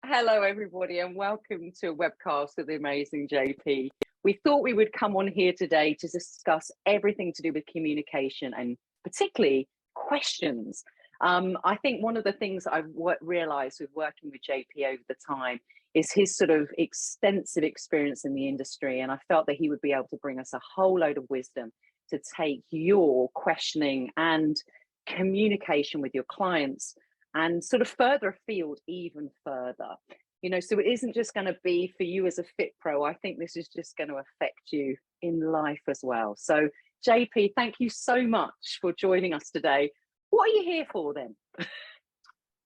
Hello, everybody, and welcome to a webcast with the amazing JP. We thought we would come on here today to discuss everything to do with communication and particularly questions. I think one of the things I've realized with working with JP over the time is his sort of extensive experience in the industry. And I felt that he would be able to bring us a whole load of wisdom to take your questioning and communication with your clients and sort of further afield even further. You know, so it isn't just going to be for you as a FitPro. I think this is just going to affect you in life as well. So JP, thank you so much for joining us today. What are you here for then?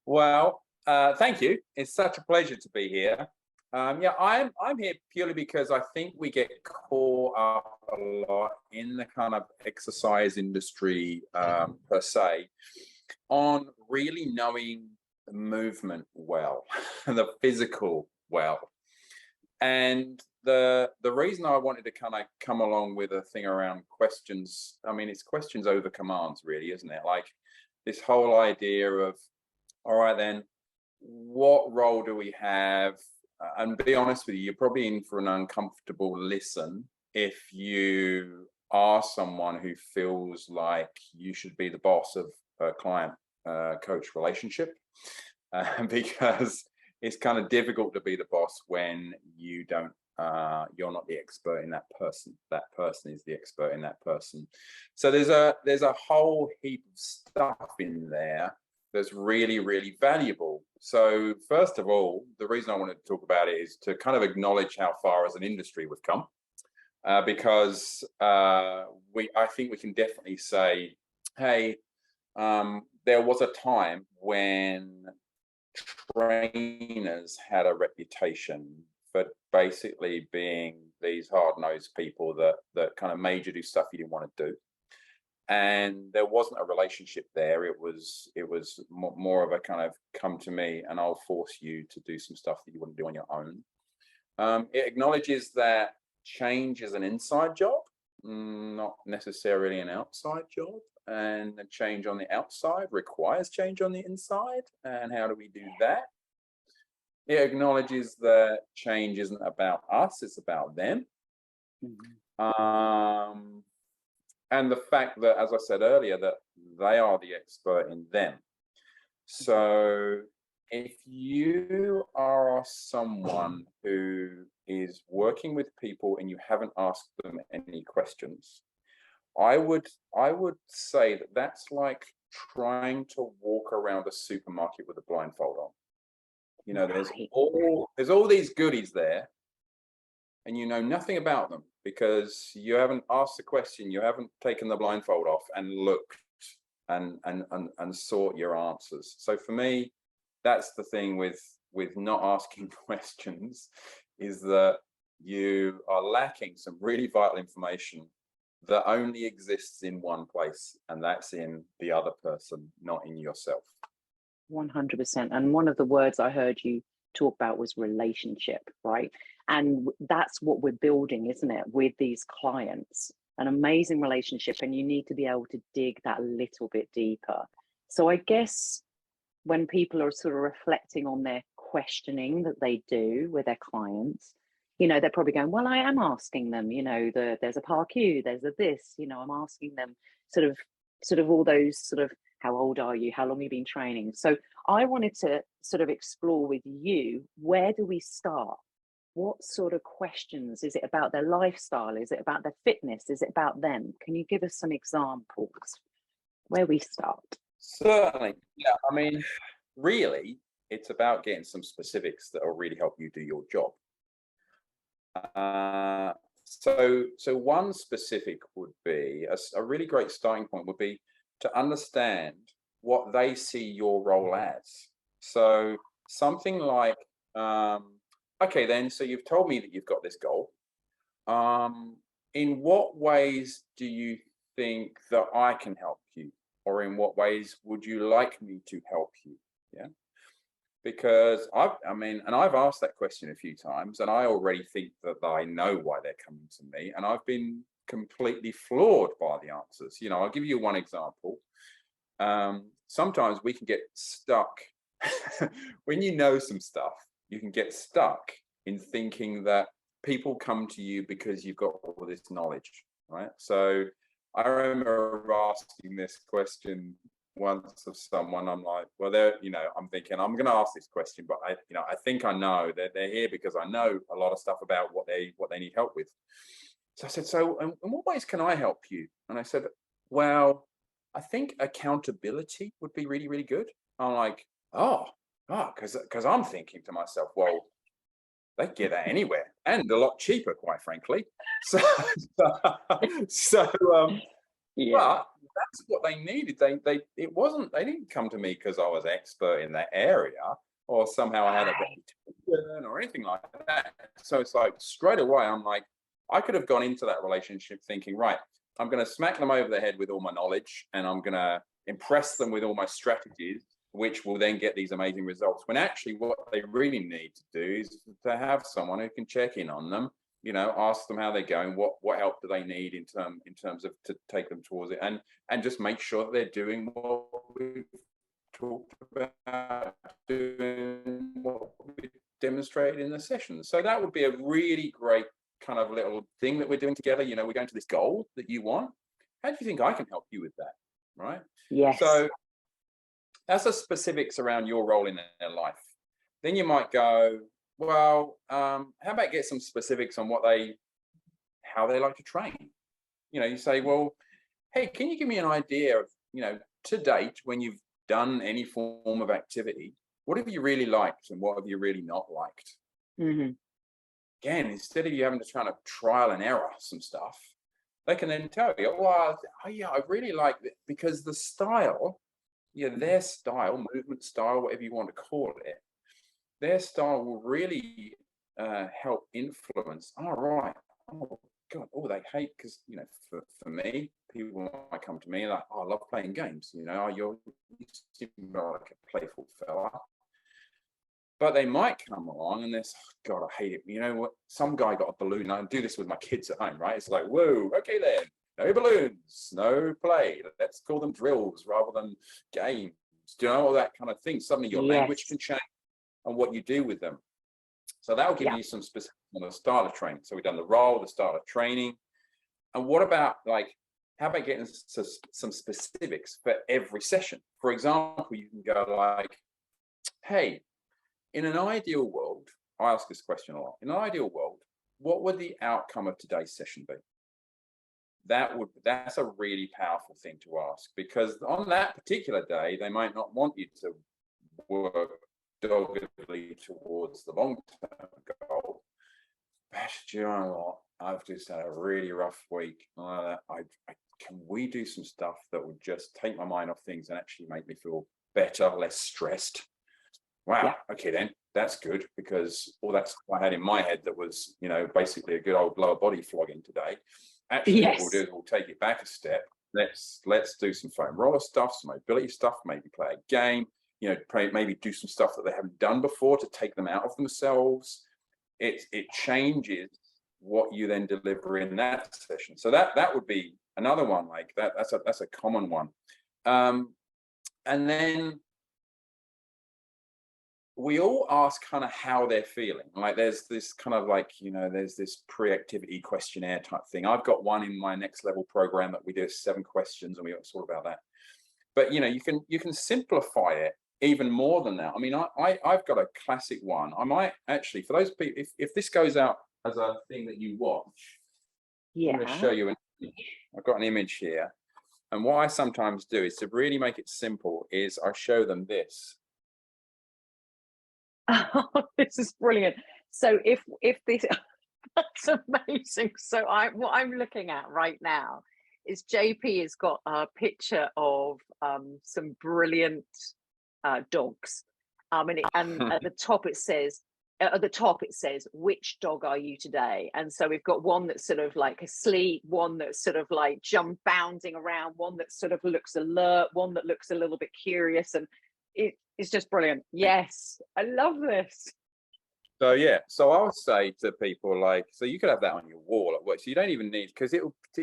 Well, thank you. It's such a pleasure to be here. Yeah, I'm here purely because I think we get caught up a lot in the kind of exercise industry per se, on really knowing the movement well, the physical well. And the reason I wanted to kind of come along with a thing around questions, I mean, it's questions over commands really, isn't it? Like this whole idea of, all right then, what role do we have? And be honest with you, you're probably in for an uncomfortable listen if you are someone who feels like you should be the boss of a client coach relationship, because it's kind of difficult to be the boss when you don't you're not the expert in that person. That person is the expert in that person. So there's a whole heap of stuff in there that's really, really valuable. So first of all, the reason I wanted to talk about it is to kind of acknowledge how far as an industry we've come, because I think we can definitely say, hey, there was a time when trainers had a reputation for basically being these hard-nosed people that kind of made you do stuff you didn't want to do. And there wasn't a relationship there. It was more of a kind of come to me and I'll force you to do some stuff that you wouldn't do on your own. It acknowledges that change is an inside job, not necessarily an outside job. And the change on the outside requires change on the inside. And how do we do that? It acknowledges that change isn't about us, it's about them. Mm-hmm. And the fact that, as I said earlier, that they are the expert in them. So if you are someone who is working with people and you haven't asked them any questions, I would say that that's like trying to walk around a supermarket with a blindfold on. You know, there's all these goodies there, and you know nothing about them because you haven't asked the question, you haven't taken the blindfold off and looked and sought your answers. So for me, that's the thing with not asking questions, is that you are lacking some really vital information that only exists in one place, and that's in the other person, not in yourself. 100%. And one of the words I heard you talk about was relationship, right? And that's what we're building, isn't it, with these clients? An amazing relationship, and you need to be able to dig that little bit deeper. So I guess when people are sort of reflecting on their questioning that they do with their clients, you know, they're probably going, well, I am asking them, you know, there's a PAR-Q, there's a this, you know, I'm asking them sort of all those sort of, how old are you? How long have you been training? So I wanted to sort of explore with you, where do we start? What sort of questions? Is it about their lifestyle? Is it about their fitness? Is it about them? Can you give us some examples where we start? Certainly. Yeah, I mean, really, it's about getting some specifics that will really help you do your job. So one specific would be, a really great starting point would be to understand what they see your role as. So something like, okay, then, so you've told me that you've got this goal. In what ways do you think that I can help you? Or in what ways would you like me to help you? Yeah. Because I've asked that question a few times, and I already think that I know why they're coming to me, and I've been completely floored by the answers. You know, I'll give you one example. Sometimes we can get stuck when you know some stuff you can get stuck in thinking that people come to you because you've got all this knowledge, right? So I remember asking this question once of someone. I'm like, well, I'm thinking I'm going to ask this question, but I think I know that they're here because I know a lot of stuff about what they need help with. So I said, so in what ways can I help you? And I said, well, I think accountability would be really, really good. I'm like, because I'm thinking to myself, well, they get that anywhere and a lot cheaper, quite frankly. So, Yeah. but that's what they needed. They didn't come to me because I was expert in that area or somehow I had a reputation or anything like that. So it's like straight away, I'm like, I could have gone into that relationship thinking, right, I'm going to smack them over the head with all my knowledge and I'm going to impress them with all my strategies, which will then get these amazing results. When actually what they really need to do is to have someone who can check in on them, ask them how they're going, what help do they need in terms of to take them towards it, and just make sure that they're doing what we've talked about, doing what we demonstrated in the session. So that would be a really great kind of little thing that we're doing together. We're going to this goal that you want. How do you think I can help you with that? Right? Yes. So that's the specifics around your role in their life. Then you might go, well, how about get some specifics on how they like to train? You say, well, hey, can you give me an idea of, to date, when you've done any form of activity, what have you really liked and what have you really not liked? Mm-hmm. Again, instead of you having to kind of trial and error some stuff, they can then tell you, well, I really like it because the style, their style, movement style, whatever you want to call it, their style will really help influence. Oh, right. Oh, God. Oh, they hate because, for me, people might come to me like, oh, I love playing games. You seem like a playful fella. But they might come along and this, oh, God, I hate it. You know what? Some guy got a balloon. I do this with my kids at home, right? It's like, whoa, okay then. No balloons, no play. Let's call them drills rather than games. Do you know all that kind of thing? Suddenly your language can change and what you do with them. So that will give you some specifics on the style of training. So we've done the role, the style of training. And what about how about getting some specifics for every session? For example, you can go like, hey, in an ideal world, I ask this question a lot. In an ideal world, what would the outcome of today's session be? That's a really powerful thing to ask, because on that particular day, they might not want you to work doggedly towards the long-term goal. But you know what? I've just had a really rough week. Can we do some stuff that would just take my mind off things and actually make me feel better, less stressed? Wow. Okay, then that's good, because all that stuff I had in my head that was, basically a good old lower body flogging today. Actually, what we'll do is we'll take it back a step. Let's do some foam roller stuff, some mobility stuff, maybe play a game, maybe do some stuff that they haven't done before to take them out of themselves. It changes what you then deliver in that session. So that would be another one like that. That's a common one. And then we all ask kind of how they're feeling. Like there's this kind of there's this pre-activity questionnaire type thing. I've got one in my next level program that we do 7 questions, and we talk about that. But you can simplify it even more than that. I mean, I've got a classic one. I might actually, for those people, if this goes out as a thing that you watch, I'm going to show you an image. I've got an image here. And what I sometimes do is to really make it simple is I show them this. Oh, this is brilliant. So if this, that's amazing. So what I'm looking at right now is JP has got a picture of some brilliant dogs, and at the top it says, which dog are you today? And so we've got one that's sort of like asleep, one that's sort of like bounding around, one that sort of looks alert, one that looks a little bit curious, and it's just brilliant. Yes, I love this. So yeah, so I would say to people so you could have that on your wall at work. So you don't even need, because it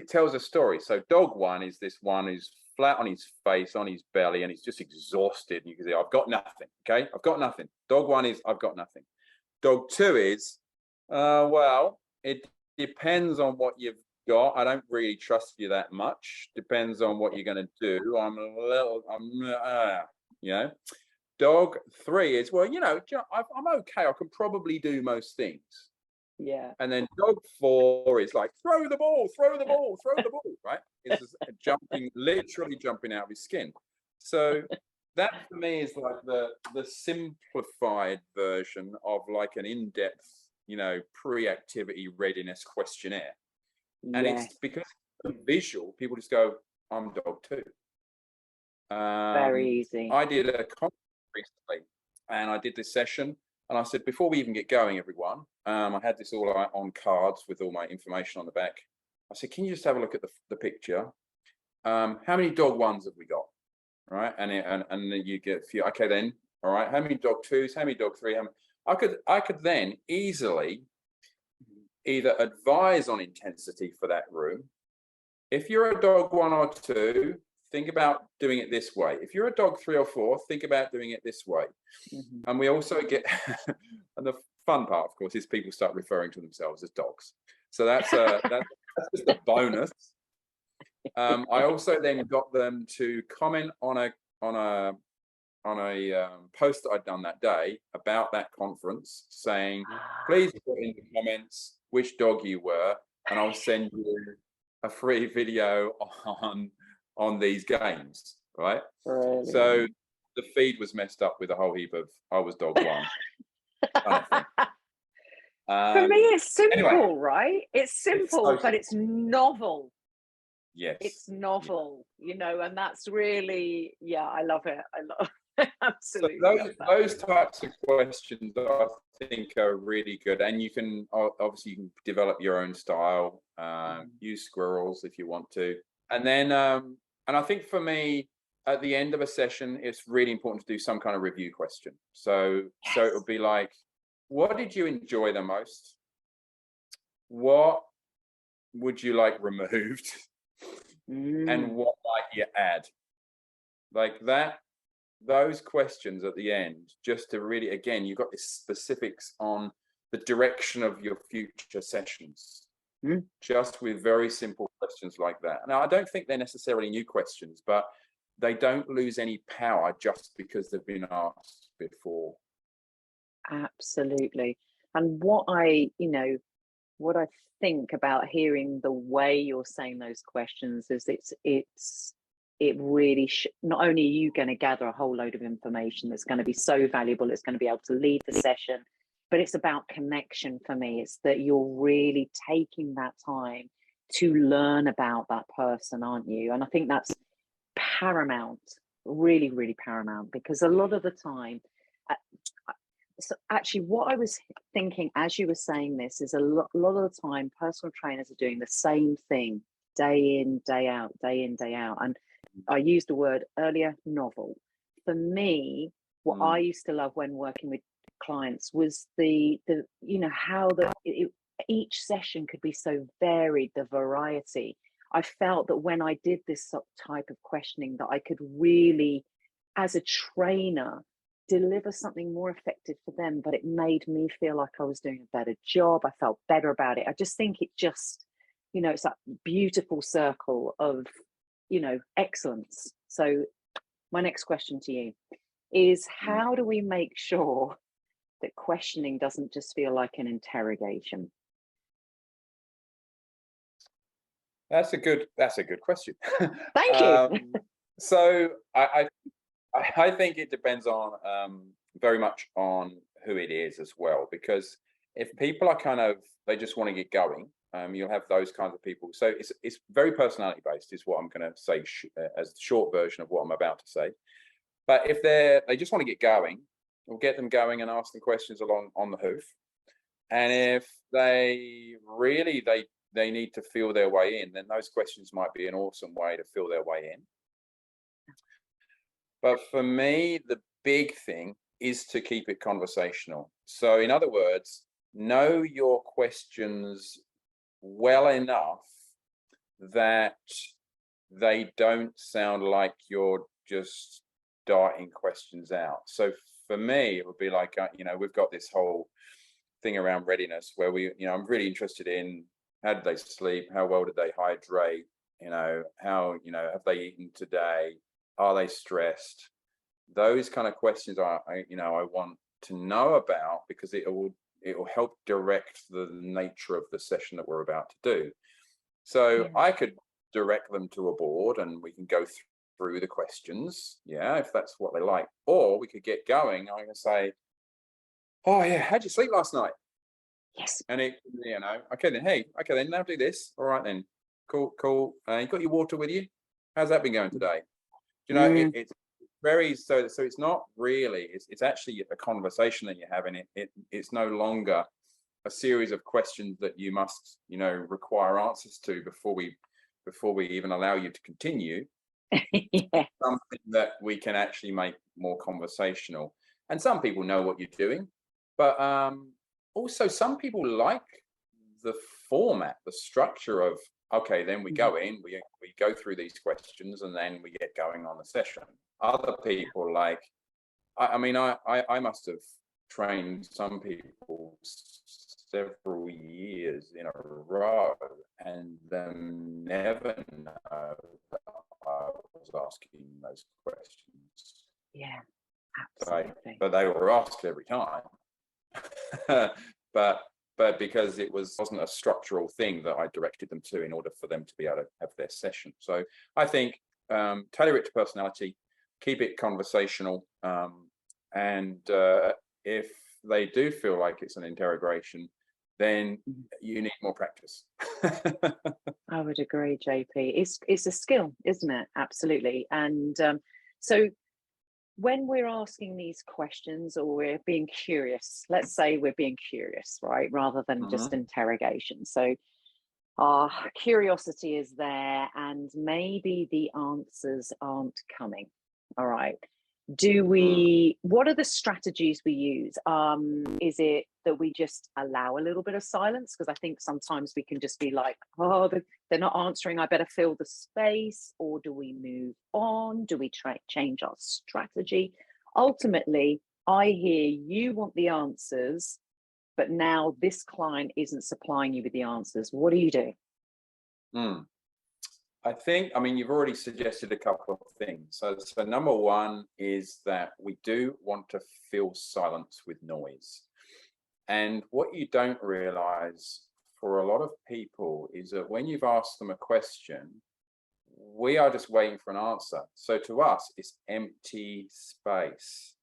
tells a story. So dog one is this one who's flat on his face, on his belly, and he's just exhausted. And you can say, I've got nothing. Okay, I've got nothing. Dog one is, I've got nothing. dog 2 is, well, it depends on what you've got. I don't really trust you that much. Depends on what you're going to do. You know. Dog 3 is, well, you know, I'm okay. I can probably do most things. Yeah. And then dog 4 is like, throw the ball, throw the ball, throw the ball, right? It's just jumping, literally jumping out of his skin. So that for me is like the simplified version of like an in-depth, you know, pre-activity readiness questionnaire. And it's because it's visual, people just go, I'm dog 2. Very easy. I did a conference recently and I did this session and I said, before we even get going, everyone, I had this all on cards with all my information on the back. I said, can you just have a look at the picture? How many dog 1s have we got? Right. And then you get a few. Okay, then. All right. How many dog 2s? How many dog 3? I could then easily either advise on intensity for that room. If you're a dog 1 or 2, think about doing it this way. If you're a dog 3 or 4, think about doing it this way. And we also get, and the fun part, of course, is people start referring to themselves as dogs. So that's just a bonus. I also then got them to comment on a post that I'd done that day about that conference, saying, please put in the comments which dog you were, and I'll send you a free video on these games, right? Brilliant. So the feed was messed up with a whole heap of I was dog 1 kind of thing. For me, it's simple, anyway, right? It's simple, but it's novel. Yes, it's novel, you know, and that's really, I love it. I love it. Absolutely. So those types of questions I think are really good, and you can obviously you can develop your own style, use squirrels if you want to, and then and I think for me at the end of a session it's really important to do some kind of review question. So it would be like, what did you enjoy the most? What would you like removed? And what might you add? Like that, those questions at the end, just to really, again, you've got this specifics on the direction of your future sessions, just with very simple questions like that. Now, I don't think they're necessarily new questions, but they don't lose any power just because they've been asked before. Absolutely. And what I think about hearing the way you're saying those questions is it really not only are you going to gather a whole load of information that's going to be so valuable, it's going to be able to lead the session, but it's about connection for me. It's that you're really taking that time to learn about that person, aren't you? And I think that's paramount, really, really paramount, because a lot of the time, so actually what I was thinking as you were saying this is a lot of the time personal trainers are doing the same thing day in, day out, day in, day out. And I used the word earlier, novel. For me, what I used to love when working with clients was the you know, how each session could be so varied, the variety. I felt that when I did this type of questioning that I could really, as a trainer, deliver something more effective for them, but it made me feel like I was doing a better job. I felt better about it. I just think it just, you know, it's that beautiful circle of, you know, excellence. So my next question to you is, how do we make sure that questioning doesn't just feel like an interrogation? That's a good question. Thank you. So I think it depends on very much on who it is as well, because if people are they just want to get going, you'll have those kinds of people. So it's very personality based is what I'm going to say as the short version of what I'm about to say. But if they just want to get going, we'll get them going and ask them questions along on the hoof. And if they really they need to feel their way in, then those questions might be an awesome way to feel their way in. But for me, the big thing is to keep it conversational. So in other words, know your questions well enough that they don't sound like you're just darting questions out. So for me, it would be like, you know, we've got this whole thing around readiness where we, I'm really interested in how did they sleep, how well did they hydrate, how, have they eaten today, are they stressed? Those kind of questions I want to know about, because it will help direct the nature of the session that we're about to do. So I could direct them to a board and we can go through the questions, if that's what they like. Or we could get going. I can say, oh yeah, how'd you sleep last night? Yes. And it, okay then, hey, okay then, now do this. All right then, cool. You got your water with you? How's that been going today? It's very, so it's not really, it's actually a conversation that you're having. It's no longer a series of questions that you must, require answers to before we even allow you to continue. Something that we can actually make more conversational. And some people know what you're doing, but also some people like the format, the structure of, okay, then we go in, we go through these questions, and then we get going on the session. Other people like, I must have trained some people several years in a row and them never know that I was asking those questions. Yeah, absolutely. But they were asked every time. but because it wasn't a structural thing that I directed them to in order for them to be able to have their session. So I think tailor it to personality, keep it conversational, and if they do feel like it's an interrogation, then you need more practice. I would agree, JP. It's a skill, isn't it? Absolutely. And so when we're asking these questions, or we're being curious, let's say we're being curious, right, rather than just interrogation. So our curiosity is there and maybe the answers aren't coming. All right. What are the strategies we use? Is it that we just allow a little bit of silence? Because I think sometimes we can just be like, oh, they're not answering, I better fill the space. Or do we move on? Do we change our strategy? Ultimately, I hear you want the answers, but now this client isn't supplying you with the answers. What do you do? I think, you've already suggested a couple of things. So number one is that we do want to fill silence with noise. And what you don't realize for a lot of people is that when you've asked them a question, we are just waiting for an answer. So to us, it's empty space.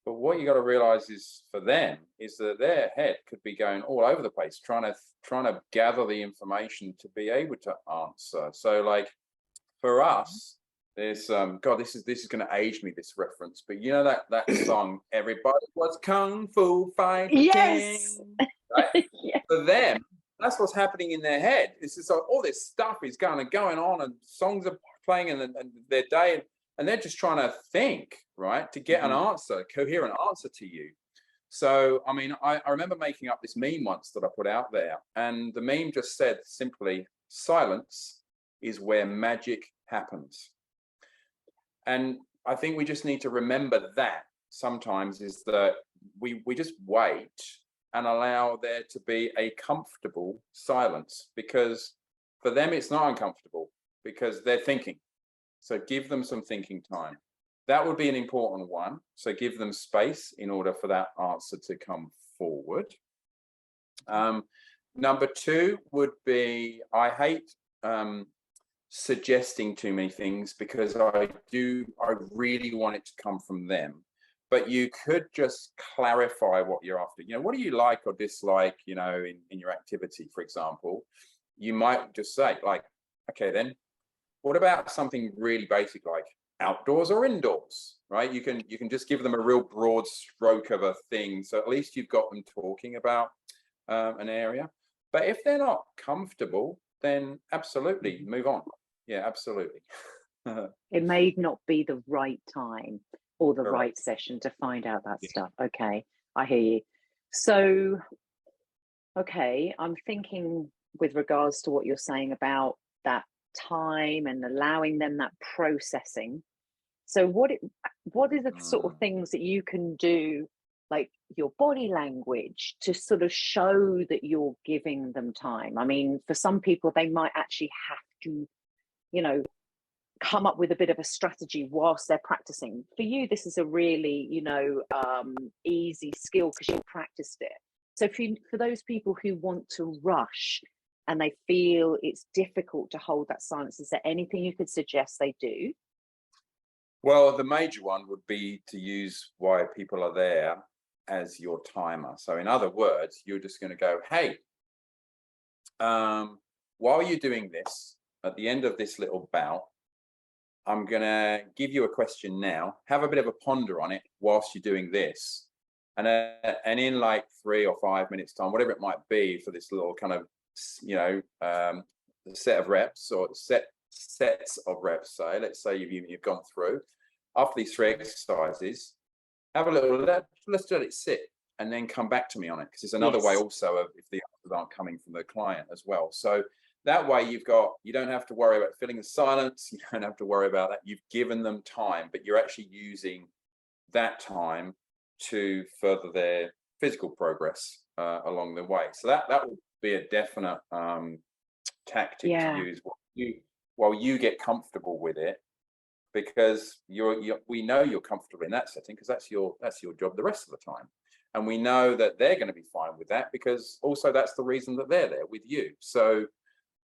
But what you got to realize is for them is that their head could be going all over the place, trying to gather the information to be able to answer. So like for us, there's God, this is going to age me, this reference, but you know that song, Everybody Was Kung Fu Fighting. Yes. Right? Yeah. For them, that's what's happening in their head. It's just like all this stuff is going on, and songs are playing in their day. And they're just trying to think, right, to get an answer, coherent answer to you. So, I remember making up this meme once that I put out there, and the meme just said simply, silence is where magic happens. And I think we just need to remember that sometimes, is that we just wait and allow there to be a comfortable silence, because for them it's not uncomfortable because they're thinking. So give them some thinking time. That would be an important one. So give them space in order for that answer to come forward. Number two would be, I hate suggesting too many things, because I really want it to come from them. But you could just clarify what you're after. What do you like or dislike, in your activity, for example? You might just say, like, okay, then, what about something really basic like outdoors or indoors, right? You can just give them a real broad stroke of a thing. So at least you've got them talking about an area. But if they're not comfortable, then absolutely move on. Yeah, absolutely. It may not be the right time or the right session to find out that stuff. Okay, I hear you. So, okay, I'm thinking with regards to what you're saying about that time and allowing them that processing. So what are the sort of things that you can do like your body language to sort of show that you're giving them time. I mean, for some people, they might actually have to, you know, come up with a bit of a strategy whilst they're practicing. For you, this is a really, you know, easy skill because you practiced it. So for those people who want to rush and they feel it's difficult to hold that silence, is there anything you could suggest they do? Well, the major one would be to use why people are there as your timer. So in other words, you're just going to go, hey, while you're doing this, at the end of this little bout, I'm going to give you a question now. Have a bit of a ponder on it whilst you're doing this. And in like 3 or 5 minutes time, whatever it might be for this little kind of, you know, set of reps or sets of reps, say, let's say you've gone through, after these 3 exercises, have a little, let's let it sit and then come back to me on it. Because there's another way also of if the answers aren't coming from the client as well. So that way you don't have to worry about filling the silence. You don't have to worry about that. You've given them time, but you're actually using that time to further their physical progress along the way. So that would be a definite tactic to use while you get comfortable with it, because we know you're comfortable in that setting because that's your job the rest of the time. And we know that they're going to be fine with that because also that's the reason that they're there with you. So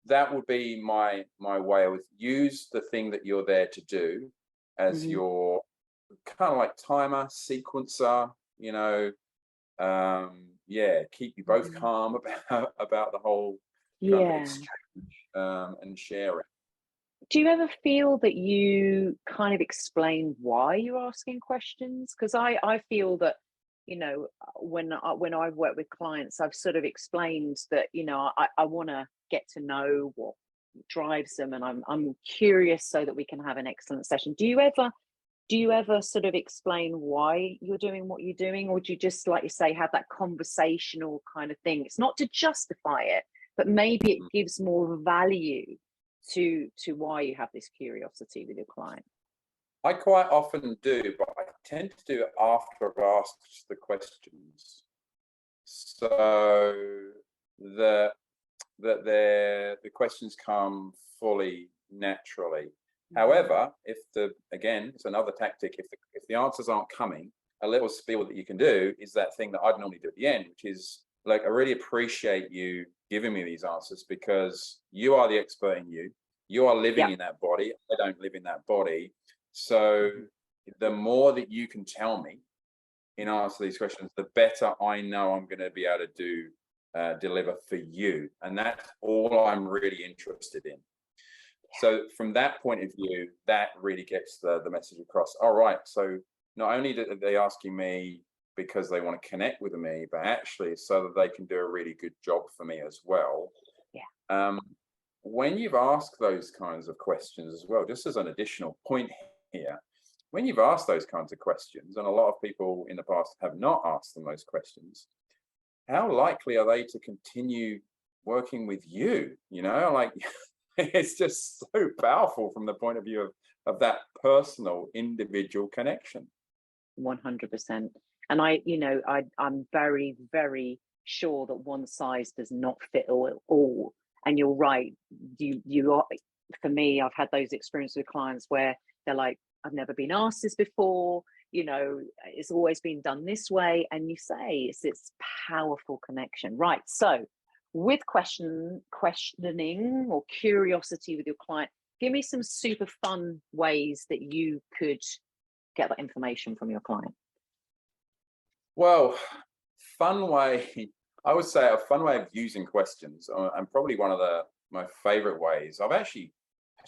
that would be my way of use the thing that you're there to do as your kind of like timer, sequencer, you know, keep you both calm about the whole kind of exchange and sharing. Do you ever feel that you kind of explain why you're asking questions? Because I feel that, you know, when I've worked with clients, I've sort of explained that, you know, I want to get to know what drives them, and I'm curious so that we can have an excellent session. Do you ever sort of explain why you're doing what you're doing, or do you just, like you say, have that conversational kind of thing? It's not to justify it, but maybe it gives more value to why you have this curiosity with your client. I quite often do, but I tend to do it after I've asked the questions, so that the questions come fully naturally. However, again, it's another tactic. If the answers aren't coming, a little spiel that you can do is that thing that I'd normally do at the end, which is like, I really appreciate you giving me these answers because you are the expert in you. You are living in that body. I don't live in that body. So the more that you can tell me in answer to these questions, the better I know I'm going to be able to deliver for you. And that's all I'm really interested in. So from that point of view, that really gets the message across. All right. So not only are they asking me because they want to connect with me, but actually so that they can do a really good job for me as well. When you've asked those kinds of questions as well, just as an additional point here, when you've asked those kinds of questions, and a lot of people in the past have not asked them those questions, how likely are they to continue working with you? You know, like it's just so powerful from the point of view of that personal individual connection. 100%. And I'm very, very sure that one size does not fit all. And you're right. You are, for me, I've had those experiences with clients where they're like, I've never been asked this before. You know, it's always been done this way. And you say it's powerful connection. Right. So with questioning or curiosity with your client, give me some super fun ways that you could get that information from your client. Well, fun way, I would say a fun way of using questions, and probably one of my favorite ways. I've actually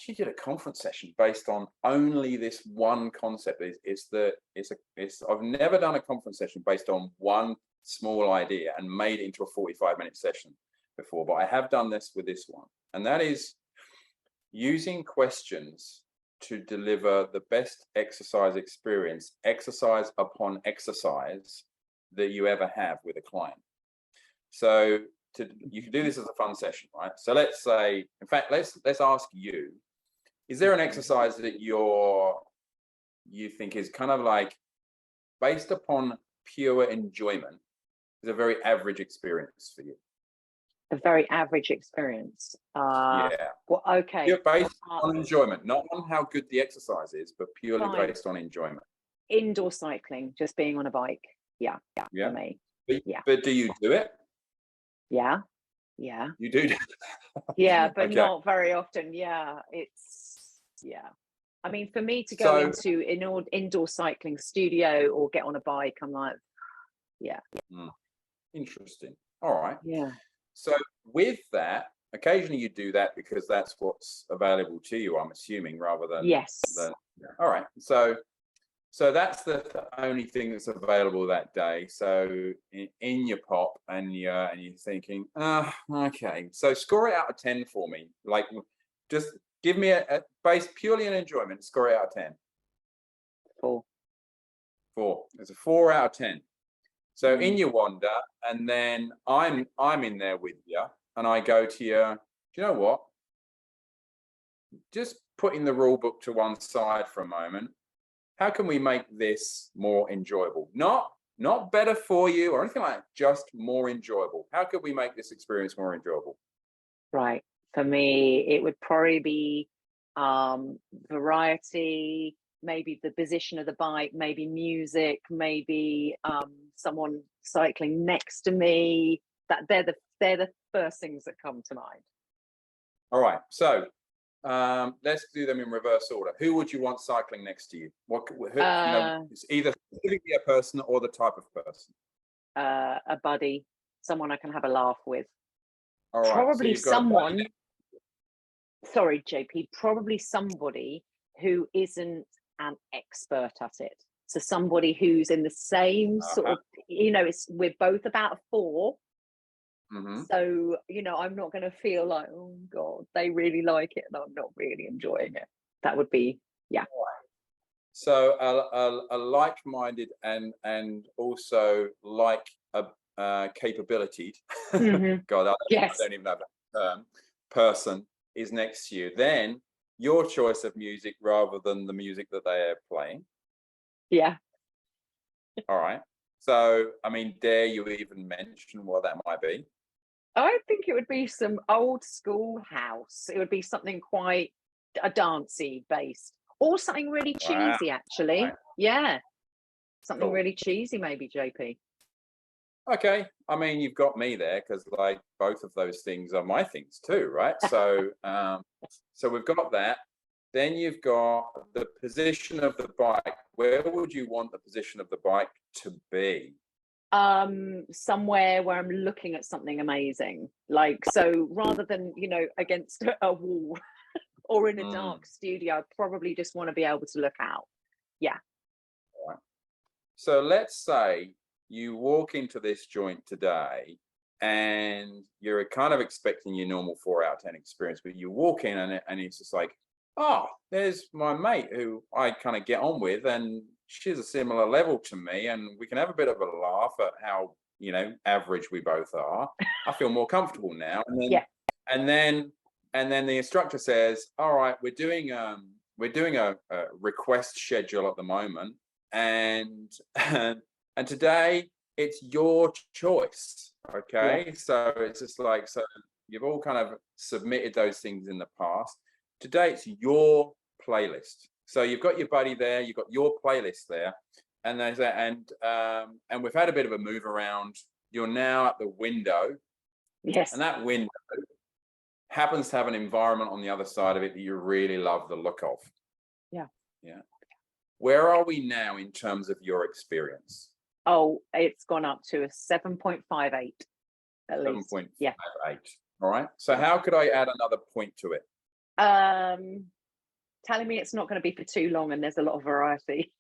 did a conference session based on only this one concept. I've never done a conference session based on one small idea and made it into a 45-minute session before, but I have done this with this one, and that is using questions to deliver the best exercise experience, exercise upon exercise, that you ever have with a client. So you can do this as a fun session, right? So let's say, in fact, let's ask you, is there an exercise that you think is kind of like based upon pure enjoyment is a very average experience for you? A very average experience. Yeah. Well, okay. Pure based on enjoyment, not on how good the exercise is, but purely Fine. based on enjoyment. Indoor cycling, just being on a bike. Yeah. Yeah. For me. But do you do it? Yeah. You do. Yeah, but Okay. not very often. Yeah, I mean, for me to go into an indoor cycling studio or get on a bike, I'm like, yeah. Interesting. All right. Yeah. So with that, occasionally you do that because that's what's available to you, I'm assuming, rather than Yes. All right. So that's the only thing that's available that day. So in your pop, and you're thinking, okay. So score it out of 10 for me. Like, just give me a base purely on enjoyment. Score it out of 10. 4. It's a 4 out of 10. So in you wander, and then I'm in there with you, and I go to you. Do you know what? Just putting the rule book to one side for a moment. How can we make this more enjoyable? Not better for you or anything like that, just more enjoyable. How could we make this experience more enjoyable? Right. For me, it would probably be variety, maybe the position of the bike, maybe music, maybe someone cycling next to me. That they're the first things that come to mind. All right. So let's do them in reverse order. Who would you want cycling next to you? It's either specifically a person or the type of person. A buddy, someone I can have a laugh with. All right. Probably so someone. Sorry, JP. Probably somebody who isn't an expert at it. So somebody who's in the same sort of, we're both about a 4. So, I'm not going to feel like, oh God, they really like it and I'm not really enjoying it. That would be, yeah. So a like-minded and also like capability. God, I don't even know that term. Person is next to you. Then your choice of music rather than the music that they are playing. Yeah. All right. So, I mean, dare you even mention what that might be? I think it would be some old school house. It would be something quite a dancey based, or something really cheesy, actually. Right. Yeah. Something really cheesy, maybe, JP. Okay. I mean, you've got me there because like both of those things are my things too, right? So, so we've got that. Then you've got the position of the bike. Where would you want the position of the bike to be? Somewhere where I'm looking at something amazing. Like, so rather than, against a wall or in a dark studio, I probably just want to be able to look out. Yeah. All right. So let's say you walk into this joint today and you're kind of expecting your normal 4 out of 10 experience, but you walk in and it's just like, oh, there's my mate who I kind of get on with, and she's a similar level to me, and we can have a bit of a laugh at how average we both are. I feel more comfortable now. And then the instructor says, all right, we're doing a request schedule at the moment, and today it's your choice. Okay. So it's just like, so you've all kind of submitted those things in the past. Today it's your playlist. So you've got your buddy there, you've got your playlist there, and there's that, and we've had a bit of a move around. You're now at the window. Yes. And that window happens to have an environment on the other side of it that you really love the look of. Yeah. Yeah. Where are we now in terms of your experience? Oh, it's gone up to a 7.58 at least. 7.58. Yeah. All right. So how could I add another point to it? Telling me it's not going to be for too long and there's a lot of variety.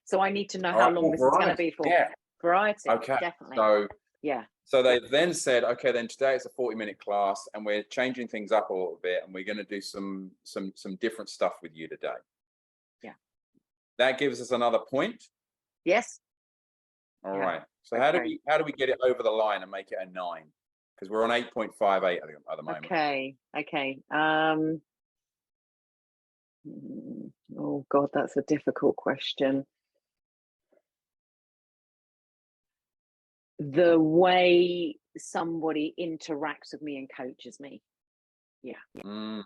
So I need to know how long this is going to be for. Yeah. Variety. Okay. Definitely. So yeah. So they then said, okay, then today it's a 40-minute class and we're changing things up a little bit and we're going to do some different stuff with you today. Yeah. That gives us another point. Yes. All right. So how do we get it over the line and make it a 9? Because we're on 8.58 at the moment. Okay. Oh God, that's a difficult question. The way somebody interacts with me and coaches me. Yeah. All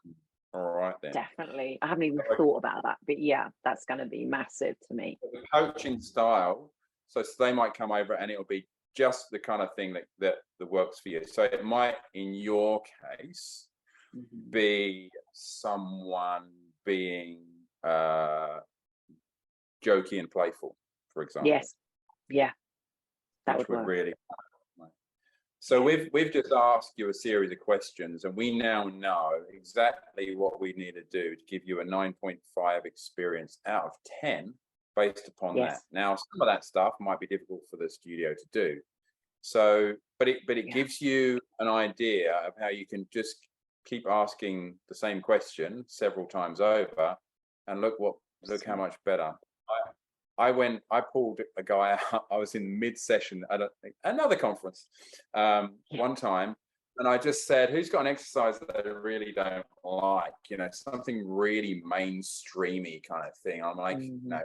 right then. Definitely. I haven't even thought about that, but yeah, that's going to be massive to me. The coaching style, so they might come over and it'll be just the kind of thing that works for you. So it might, in your case, be someone being jokey and playful, for example. Yes. Yeah. That would work. Really. So we've just asked you a series of questions, and we now know exactly what we need to do to give you a 9.5 experience out of 10 based upon that. Now, some of that stuff might be difficult for the studio to do. So, but it gives you an idea of how you can just keep asking the same question several times over, and look how much better. I pulled a guy out. I was in mid-session at another conference one time, and I just said, who's got an exercise that I really don't like? You know, something really mainstreamy kind of thing. I'm like, no.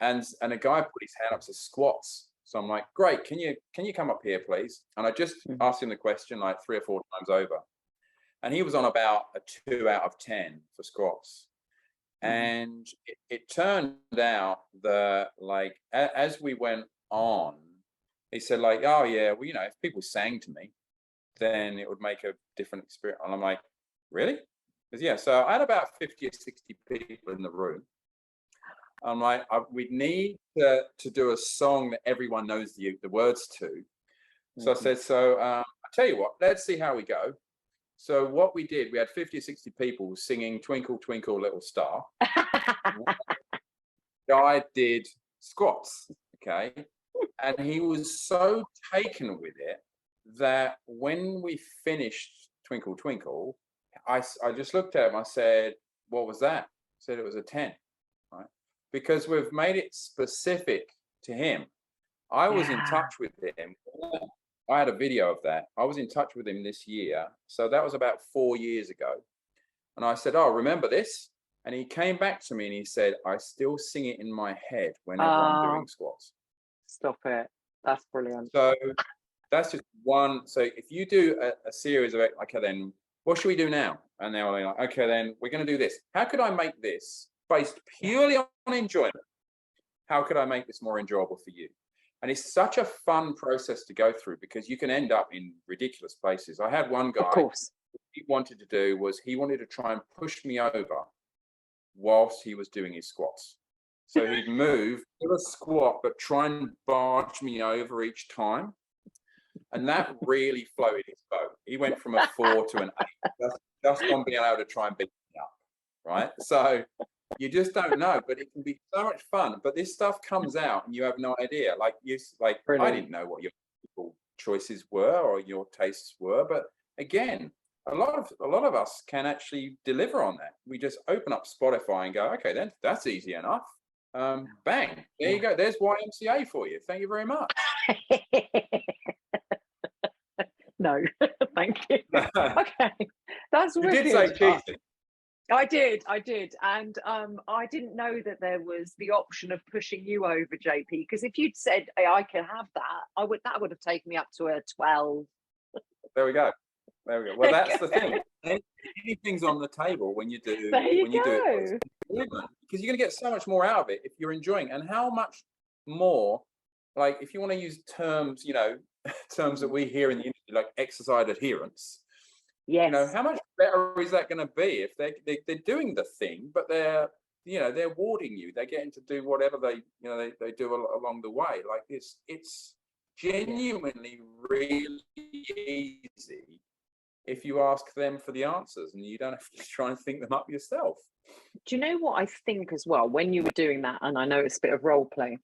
And a guy put his hand up to squats. So I'm like, great, can you come up here, please? And I just asked him the question like 3 or 4 times over. And he was on about a 2 out of 10 for squats. And it turned out that, like, as we went on, he said, like, oh yeah, well, you know, if people sang to me, then it would make a different experience. And I'm like, really? Because yeah, so I had about 50 or 60 people in the room. I'm like, we need to do a song that everyone knows the words to. So I said, I tell you what, let's see how we go. So what we did, we had 50 or 60 people singing Twinkle, Twinkle, Little Star. Guy did squats, okay? And he was so taken with it that when we finished Twinkle, Twinkle, I just looked at him, I said, what was that? He said it was a 10, right? Because we've made it specific to him. I was in touch with him. I had a video of that. I was in touch with him this year. So that was about 4 years ago. And I said, oh, remember this? And he came back to me and he said, I still sing it in my head whenever I'm doing squats. Stop it. That's brilliant. So that's just one. So if you do a series of, okay, then what should we do now? And they're like, okay, then we're going to do this. How could I make this based purely on enjoyment? How could I make this more enjoyable for you? And it's such a fun process to go through because you can end up in ridiculous places. I had one guy, of course, what he wanted to do was he wanted to try and push me over whilst he was doing his squats. So he'd move, do a squat, but try and barge me over each time. And that really floated his boat. He went from a 4 to an 8, just on being able to try and beat me up, right? So you just don't know, but it can be so much fun. But this stuff comes out and you have no idea. Like I didn't know what your choices were or your tastes were, but again, a lot of us can actually deliver on that. We just open up Spotify and go, okay, then that's easy enough. Bang, there you go. There's YMCA for you. Thank you very much. No, thank you. Okay, that's you did say cheesy. I did, and I didn't know that there was the option of pushing you over, JP. Because if you'd said, hey, I can have that, that would have taken me up to a 12. There we go. Well, that's the thing. Anything's on the table when you do it, because you're going to get so much more out of it if you're enjoying. And how much more, like if you want to use terms, terms that we hear in the industry, like exercise adherence. Yes. How much better is that going to be if they're doing the thing, but they're warding you. They're getting to do whatever they do along the way. Like it's genuinely really easy if you ask them for the answers and you don't have to try and think them up yourself. Do you know what I think as well? When you were doing that, and I know it's a bit of role play,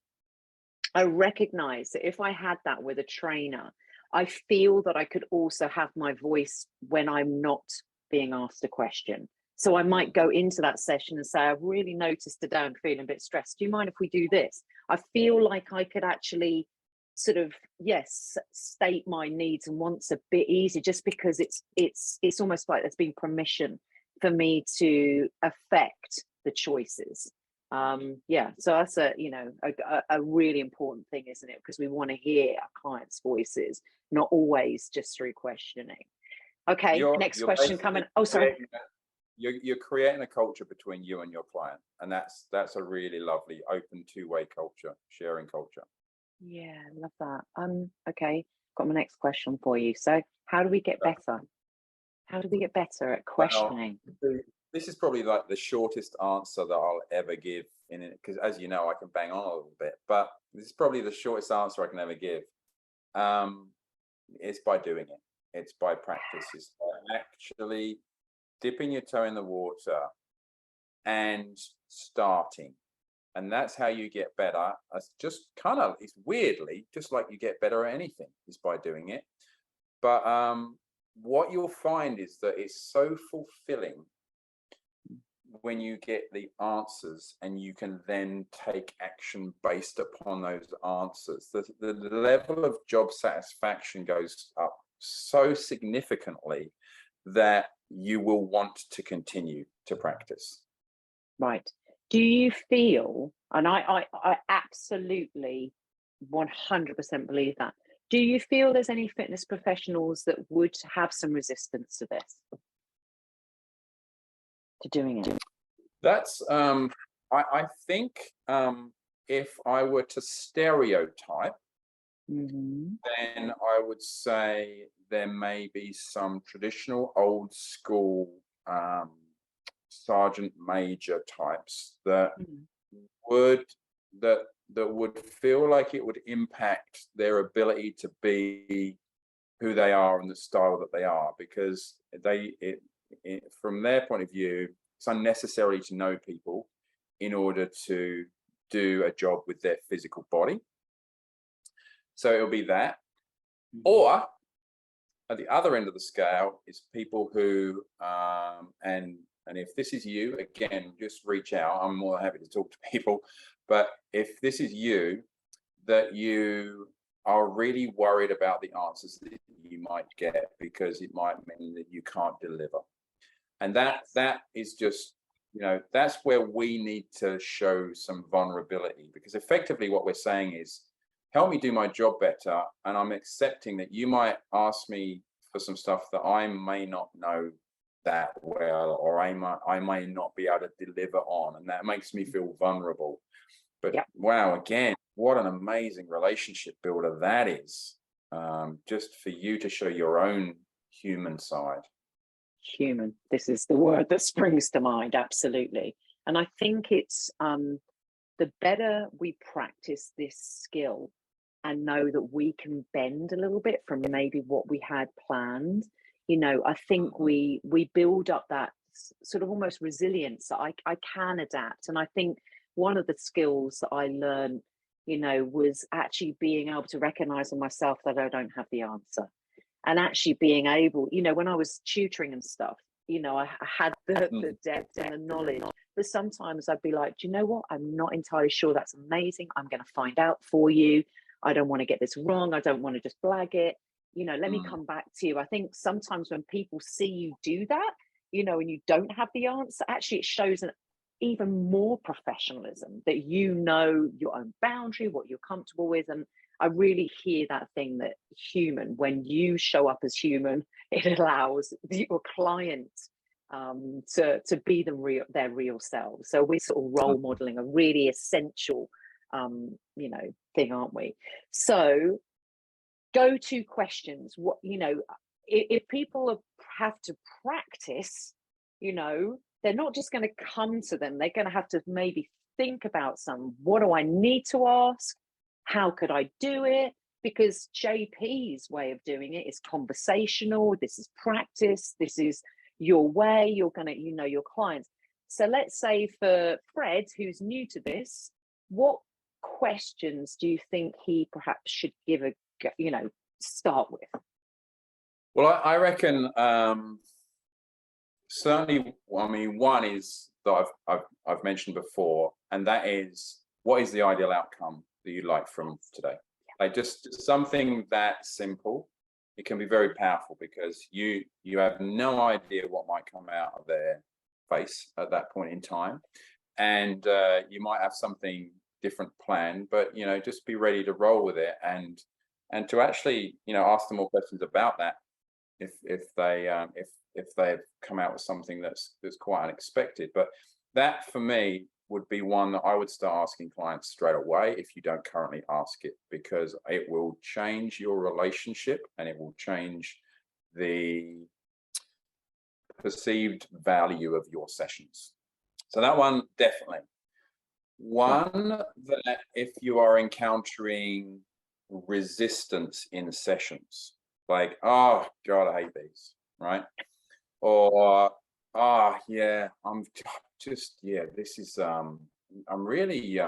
I recognize that if I had that with a trainer, I feel that I could also have my voice when I'm not being asked a question. So I might go into that session and say, I've really noticed today I'm feeling a bit stressed. Do you mind if we do this? I feel like I could actually sort of, state my needs and wants a bit easier, just because it's almost like there's been permission for me to affect the choices. Yeah, so that's a, you know, a really important thing, isn't it? Because we want to hear our clients' voices, not always just through questioning. Okay, next question coming. Oh, sorry. You're creating a culture between you and your client, and that's a really lovely, open, two-way culture, sharing culture. Yeah, I love that. Okay, got my next question for you. So, how do we get better? How do we get better at questioning? Well, this is probably like the shortest answer that I'll ever give in it, because as you know, I can bang on a little bit, but this is probably the shortest answer I can ever give. It's by doing it. It's by practice. It's by actually dipping your toe in the water and starting. And that's how you get better. It's just kind of, it's weirdly, just like you get better at anything, is by doing it. But what you'll find is that it's so fulfilling when you get the answers and you can then take action based upon those answers. The level of job satisfaction goes up so significantly that you will want to continue to practice. Right. Do you feel, and I absolutely 100% believe that, do you feel there's any fitness professionals that would have some resistance to this, to doing it? That's I think if I were to stereotype, then I would say there may be some traditional old school sergeant major types that would feel like it would impact their ability to be who they are and the style that they are, because from their point of view, it's unnecessary to know people in order to do a job with their physical body. So it'll be that. Or at the other end of the scale is people who, and if this is you, again, just reach out. I'm more than happy to talk to people. But if this is you, that you are really worried about the answers that you might get, because it might mean that you can't deliver. And that is just, you know, that's where we need to show some vulnerability, because effectively what we're saying is, help me do my job better. And I'm accepting that you might ask me for some stuff that I may not know that well, or I may not be able to deliver on. And that makes me feel vulnerable. But wow, again, what an amazing relationship builder that is. Just for you to show your own human side. Human, this is the word that springs to mind, absolutely. And I think it's the better we practice this skill and know that we can bend a little bit from maybe what we had planned, you know, I think we build up that sort of almost resilience that I can adapt. And I think one of the skills that I learned, you know, was actually being able to recognize in myself that I don't have the answer. And actually being able, you know, when I was tutoring and stuff, you know, I had the depth and the knowledge, but sometimes I'd be like, do you know what? I'm not entirely sure. That's amazing. I'm going to find out for you. I don't want to get this wrong. I don't want to just blag it. You know, let me come back to you. I think sometimes when people see you do that, you know, and you don't have the answer, actually it shows an even more professionalism, that you know your own boundary, what you're comfortable with. And I really hear that thing that human, when you show up as human, it allows your client to be their real selves. So we're sort of role modeling a really essential, you know, thing, aren't we? So go-to questions. What, you know, if people have to practice, you know, they're not just going to come to them. They're going to have to maybe think about what do I need to ask? How could I do it? Because JP's way of doing it is conversational. This is practice. This is your way. You're going to, you know, your clients. So let's say for Fred, who's new to this, what questions do you think he perhaps should give a, you know, start with? Well, I reckon certainly, I mean, one is that I've mentioned before, and that is, what is the ideal outcome that you'd like from today? Like just something that simple. It can be very powerful, because you have no idea what might come out of their face at that point in time. and you might have something different planned, but you know, just be ready to roll with it, and to actually, you know, ask them more questions about that if they've come out with something that's quite unexpected. But that for me would be one that I would start asking clients straight away if you don't currently ask it, because it will change your relationship and it will change the perceived value of your sessions. So that one, definitely. One, that if you are encountering resistance in sessions, like, oh God, I hate these, right? Or, oh yeah, I'm just, yeah, this is, I'm really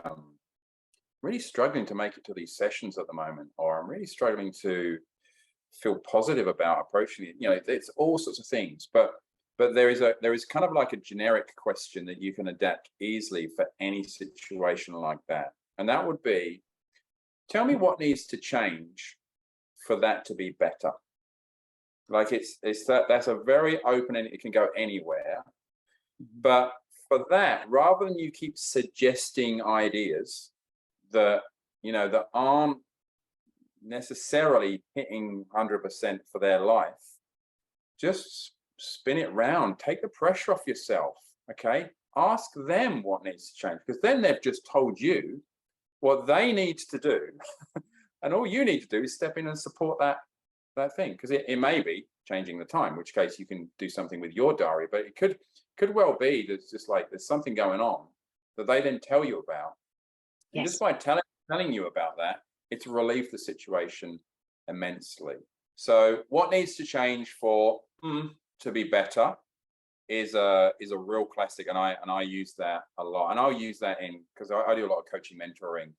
struggling to make it to these sessions at the moment, or I'm really struggling to feel positive about approaching it. You know, it's all sorts of things, but there is kind of like a generic question that you can adapt easily for any situation like that. And that would be, tell me what needs to change for that to be better. Like that's a very open, and it can go anywhere. But for that, rather than you keep suggesting ideas that, you know, that aren't necessarily hitting 100% for their life, just spin it round, take the pressure off yourself. Okay, ask them what needs to change, because then they've just told you what they need to do and all you need to do is step in and support that thing, because it may be changing the time, in which case you can do something with your diary, but it could well be that it's just like there's something going on that they didn't tell you about. And Yes. just by telling you about that, it's relieved the situation immensely. So what needs to change for to be better is a real classic, and I use that a lot, and I'll use that in, because I do a lot of coaching, mentoring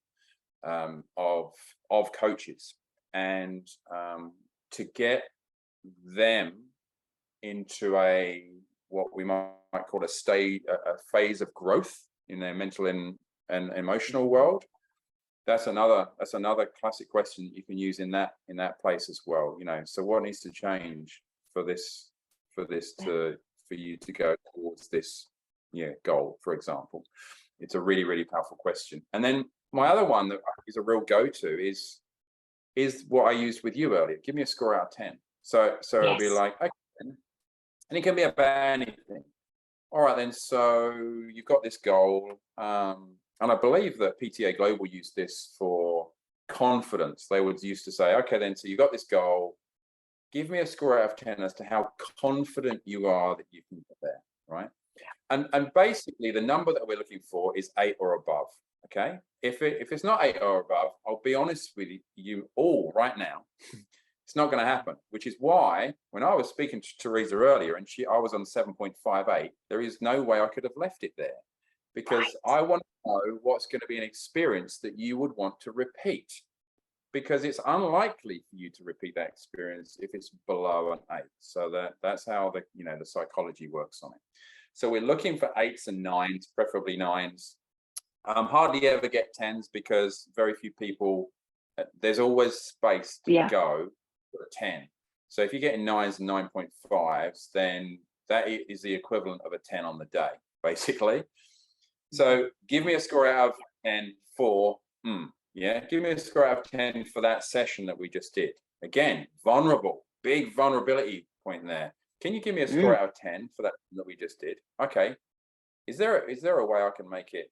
of coaches, and to get them into what we might call a phase of growth in their mental and emotional world. That's another classic question that you can use in that place as well. You know, so what needs to change for you to go towards this goal, for example? It's a really, really powerful question. And then my other one that is a real go-to is what I used with you earlier. Give me a score out of 10. So it'll be like, okay, and it can be about anything. All right, then. So you've got this goal, and I believe that PTA Global used this for confidence. They would used to say, okay, then, so you got this goal. Give me a score out of 10 as to how confident you are that you can get there, right? And basically, the number that we're looking for is 8 or above. Okay, if it's not 8 or above, I'll be honest with you all right now, it's not going to happen. Which is why when I was speaking to Teresa earlier, and I was on 7.58, there is no way I could have left it there, because I want to know what's going to be an experience that you would want to repeat, because it's unlikely for you to repeat that experience if it's below an 8. So that's how the psychology works on it. So we're looking for 8s and 9s, preferably 9s. Hardly ever get 10s, because very few people, there's always space to go for a 10. So if you're getting 9s and 9.5s, then that is the equivalent of a 10 on the day, basically. So give me a score out of 10 for, give me a score out of 10 for that session that we just did. Again, big vulnerability point there. Can you give me a score out of 10 for that we just did? Okay. Is there a way I can make it,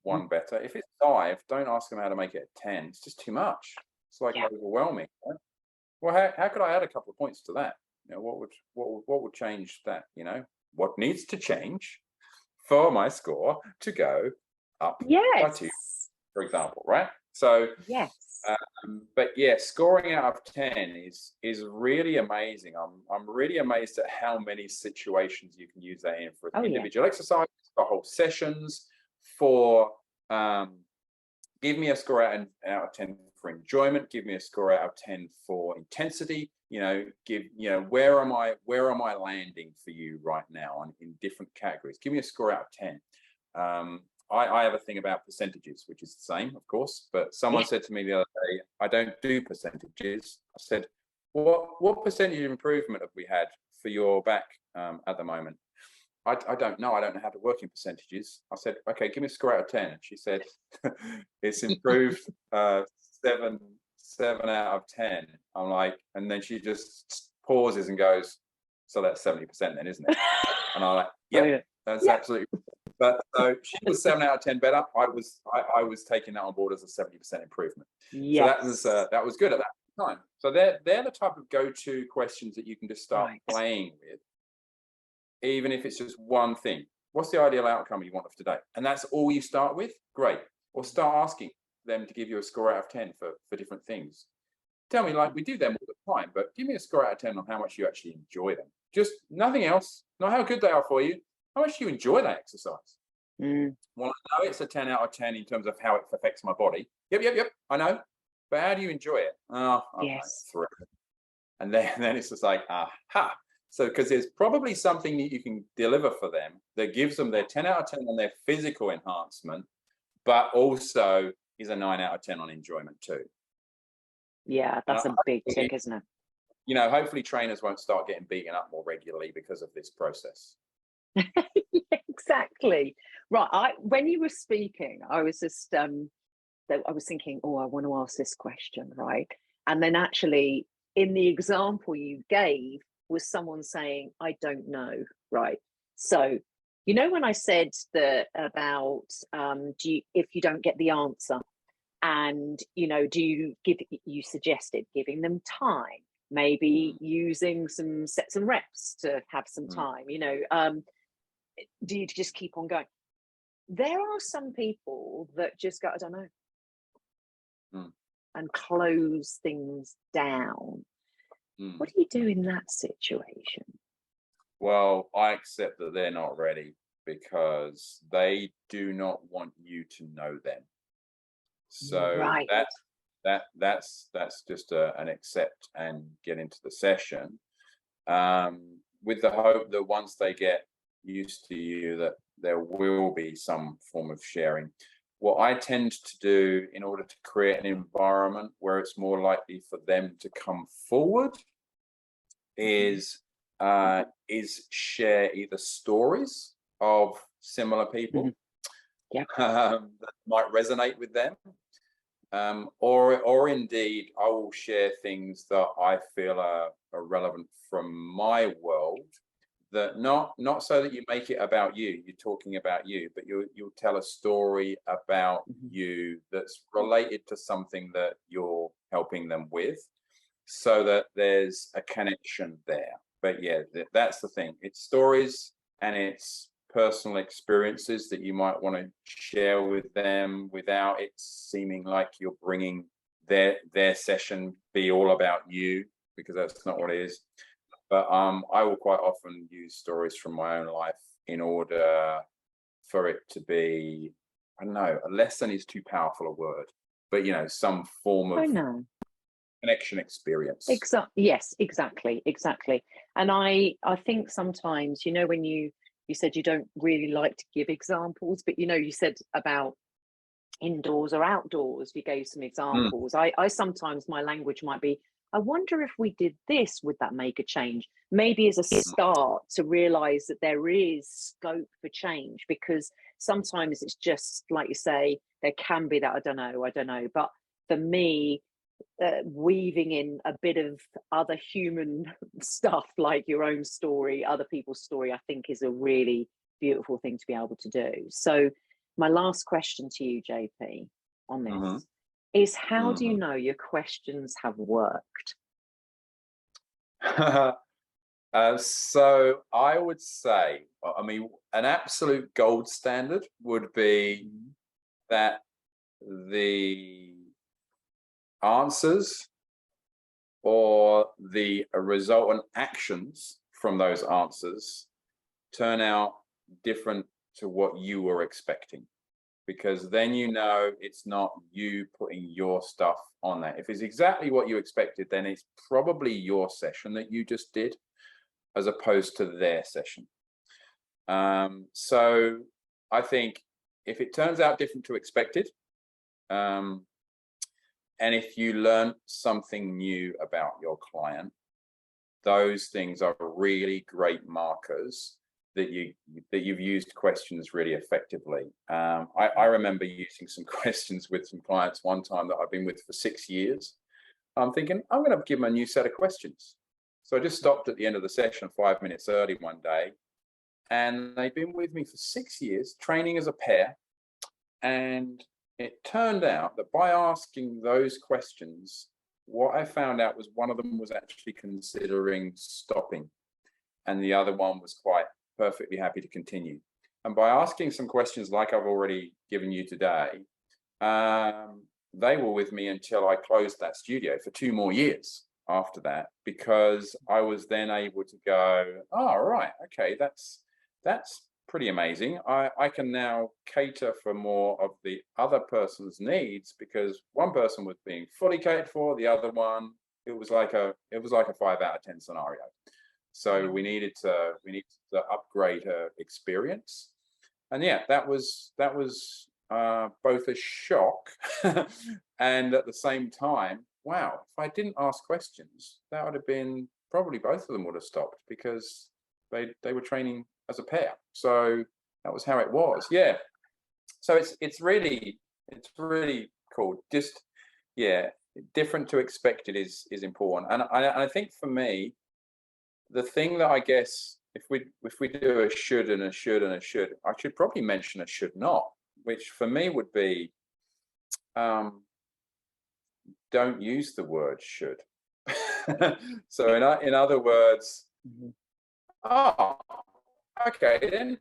one better? If it's 5, don't ask them how to make it a 10. It's just too much. It's like overwhelming. Right? Well, how could I add a couple of points to that? What would change that? What needs to change for my score to go up by 2, for example, right? So but yeah, scoring out of 10 is really amazing. I'm really amazed at how many situations you can use that in, for individual exercises, for whole sessions, for give me a score out of 10 for enjoyment, give me a score out of 10 for intensity. Where am I landing for you right now in different categories? Give me a score out of 10. I have a thing about percentages, which is the same, of course, but someone said to me the other day, I don't do percentages. I said, what percentage of improvement have we had for your back at the moment? I don't know. I don't know how to work in percentages. I said, okay, give me a score out of 10. And she said, it's improved 7 out of 10. I'm like, and then she just pauses and goes, so that's 70% then, isn't it? And I'm like, yep, Oh, yeah. that's absolutely. But so she was 7 out of 10 better. I was taking that on board as a 70% improvement. Yes. So that was good at that time. So they're the type of go-to questions that you can just start playing with, even if it's just one thing. What's the ideal outcome you want of today? And that's all you start with. Great. Or start asking them to give you a score out of 10 for different things. Tell me, like, we do them all the time, but give me a score out of 10 on how much you actually enjoy them. Just nothing else, not how good they are for you. How much do you enjoy that exercise? Well, I know it's a 10 out of 10 in terms of how it affects my body. Yep, I know. But how do you enjoy it? Oh, yes. Know, 3. And then it's just like, aha. So, because there's probably something that you can deliver for them that gives them their 10 out of 10 on their physical enhancement, but also is a 9 out of 10 on enjoyment too. Yeah, that's a big tick, isn't it? You know, hopefully trainers won't start getting beaten up more regularly because of this process. Exactly. Right. When you were speaking, I was just I was thinking, oh, I want to ask this question, right? And then actually in the example you gave was someone saying, I don't know, right? So, you know, when I said that about if you don't get the answer, and, you know, you suggested giving them time, maybe using some sets and reps to have some time, you know, do you just keep on going? There are some people that just go, I don't know, and close things down. What do you do in that situation? Well, I accept that they're not ready because they do not want you to know them. So that's just an accept and get into the session, with the hope that once they get used to you, that there will be some form of sharing. What I tend to do in order to create an environment where it's more likely for them to come forward is share either stories of similar people that might resonate with them, or indeed I will share things that I feel are relevant from my world, that not so that you make it about you, you're talking about you, but you'll tell a story about you that's related to something that you're helping them with, so that there's a connection there. But yeah, that's the thing. It's stories and it's personal experiences that you might want to share with them without it seeming like you're bringing their session be all about you, because that's not what it is. But I will quite often use stories from my own life in order for it to be, I don't know, a lesson is too powerful a word, but you know, some form of connection experience. Yes, exactly. And I think sometimes, you know, when you said you don't really like to give examples, but you know, you said about indoors or outdoors, you gave some examples. I sometimes, my language might be, I wonder if we did this, would that make a change? Maybe as a start to realize that there is scope for change, because sometimes it's just like you say, there can be that, I don't know. But for me, weaving in a bit of other human stuff, like your own story, other people's story, I think is a really beautiful thing to be able to do. So my last question to you, JP, on this is, how do you know your questions have worked? So I would say, I mean, an absolute gold standard would be that the answers or the resultant actions from those answers turn out different to what you were expecting, because then you know it's not you putting your stuff on that. If it's exactly what you expected, then it's probably your session that you just did as opposed to their session. So I think if it turns out different to expected, and if you learn something new about your client, those things are really great markers that you've used questions really effectively. I remember using some questions with some clients one time that I've been with for 6 years. I'm thinking, I'm going to give them a new set of questions. So I just stopped at the end of the session 5 minutes early one day, and they've been with me for 6 years, training as a pair. And it turned out that by asking those questions, what I found out was one of them was actually considering stopping, and the other one was quite perfectly happy to continue. And by asking some questions like I've already given you today, they were with me until I closed that studio for 2 more years after that, because I was then able to go, oh, right, okay, that's pretty amazing. I can now cater for more of the other person's needs, because one person was being fully catered for, the other one, it was like a 5 out of 10 scenario. So we needed to upgrade her experience. And yeah, that was both a shock and at the same time, wow, if I didn't ask questions, that would have been, probably both of them would have stopped, because they were training as a pair. So that was how it was. Yeah. So it's really cool. Just, yeah, different to expected is important. And I think for me, the thing that I guess, if we do a should and a should and a should, I should probably mention a should not, which for me would be, don't use the word should. So in other words, oh, okay, then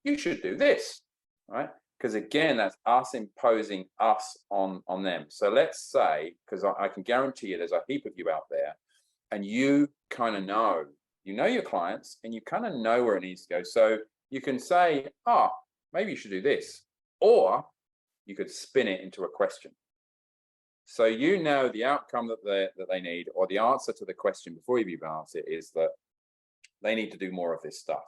you should do this, right? Because again, that's us imposing us on them. So let's say, because I can guarantee you there's a heap of you out there, and you kind of know, your clients, and you kind of know where it needs to go. So you can say, oh, maybe you should do this, or you could spin it into a question. So you know the outcome that they need, or the answer to the question before you've even asked it, is that they need to do more of this stuff.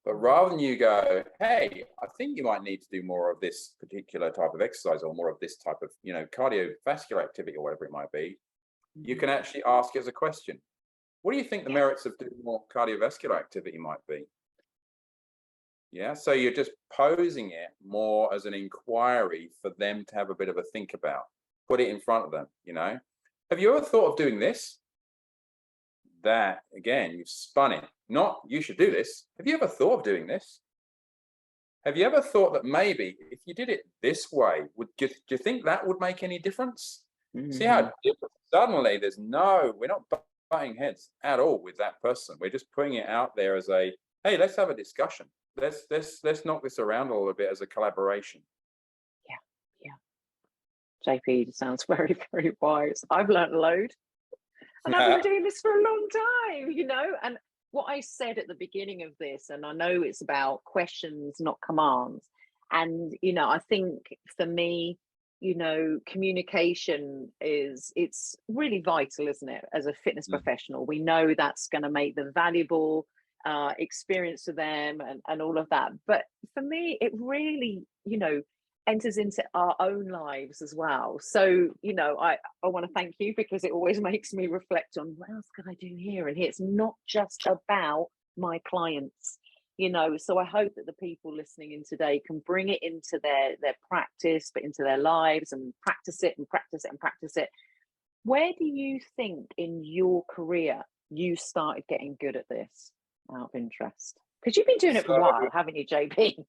But rather than you go, hey, I think you might need to do more of this particular type of exercise, or more of this type of, cardiovascular activity, or whatever it might be, you can actually ask it as a question. What do you think the merits of doing more cardiovascular activity might be? Yeah, so you're just posing it more as an inquiry for them to have a bit of a think about. Put it in front of them, Have you ever thought of doing this? That, again, you've spun it. Not, you should do this. Have you ever thought of doing this? Have you ever thought that maybe if you did it this way, do you think that would make any difference? See how different? Suddenly we're not butting heads at all with that person. We're just putting it out there as a, hey, let's have a discussion. Let's knock this around a little bit as a collaboration. Yeah. JP sounds very, very wise. I've learned a load, and I've been doing this for a long time, and what I said at the beginning of this, and I know it's about questions, not commands. And, I think for me, communication it's really vital, isn't it? As a fitness professional, we know that's going to make the valuable experience to them and all of that. But for me, it really, enters into our own lives as well. So, I want to thank you, because it always makes me reflect on what else can I do here and here. It's not just about my clients, so I hope that the people listening in today can bring it into their practice, but into their lives, and practice it and practice it and practice it. Where do you think in your career you started getting good at this, out of interest? Because you've been doing it for a while, haven't you, JP?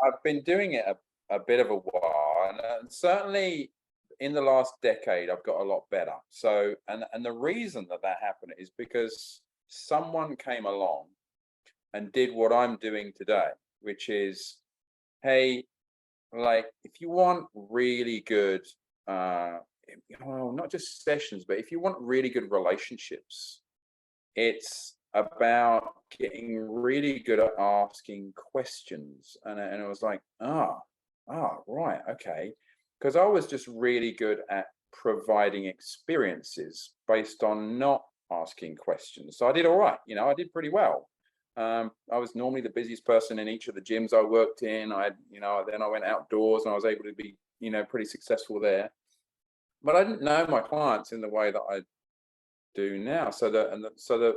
I've been doing it a bit of a while, and certainly in the last decade I've got a lot better. So and the reason that happened is because someone came along and did what I'm doing today, which is, hey, like, if you want really good not just sessions, but if you want really good relationships, it's about getting really good at asking questions. And it was like, right, okay, because I was just really good at providing experiences based on not asking questions. So I did all right, I did pretty well. I was normally the busiest person in each of the gyms I worked in. Then I went outdoors and I was able to be, pretty successful there. But I didn't know my clients in the way that I do now. So that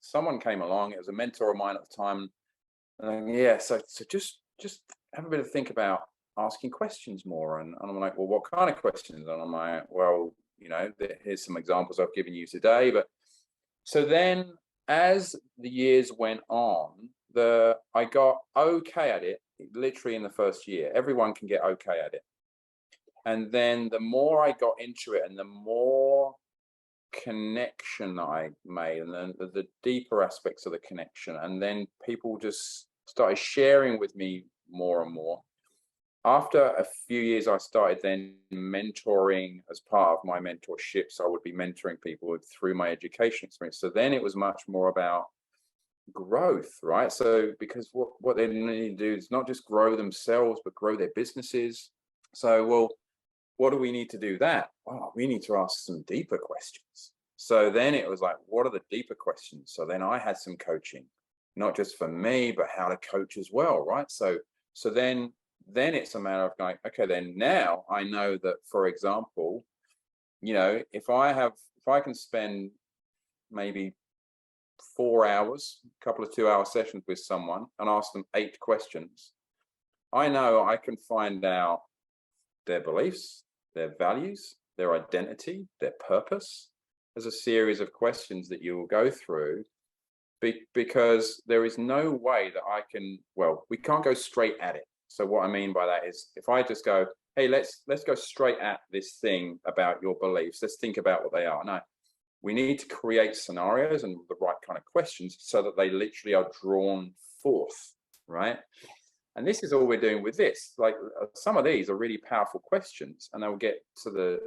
someone came along. It was a mentor of mine at the time. Yeah, so just have a bit of think about asking questions more. And I'm like, well, what kind of questions? And I'm like, well, you know, here's some examples I've given you today. But so then as the years went on, I got okay at it literally in the first year. Everyone can get okay at it. And then the more I got into it and the more connection that I made, and then the deeper aspects of the connection, and then people just started sharing with me more and more. After a few years, I started then mentoring as part of my mentorships. I would be mentoring people through my education experience. So then it was much more about growth, right? So because what they need to do is not just grow themselves, but grow their businesses. So, well, what do we need to do that? Oh, we need to ask some deeper questions. So then it was like, what are the deeper questions? So then I had some coaching, not just for me, but how to coach as well, right? So then it's a matter of going, okay, then now I know that, for example, you know, if I can spend maybe 4 hours, a couple of 2-hour sessions with someone and ask them 8 questions, I know I can find out their beliefs, their values, their identity, their purpose. There's a series of questions that you will go through because there is no way that I can, well, we can't go straight at it. So what I mean by that is if I just go, hey, let's go straight at this thing about your beliefs. Let's think about what they are. No, we need to create scenarios and the right kind of questions so that they literally are drawn forth, right? And this is all we're doing with this. Like some of these are really powerful questions, and they'll get to the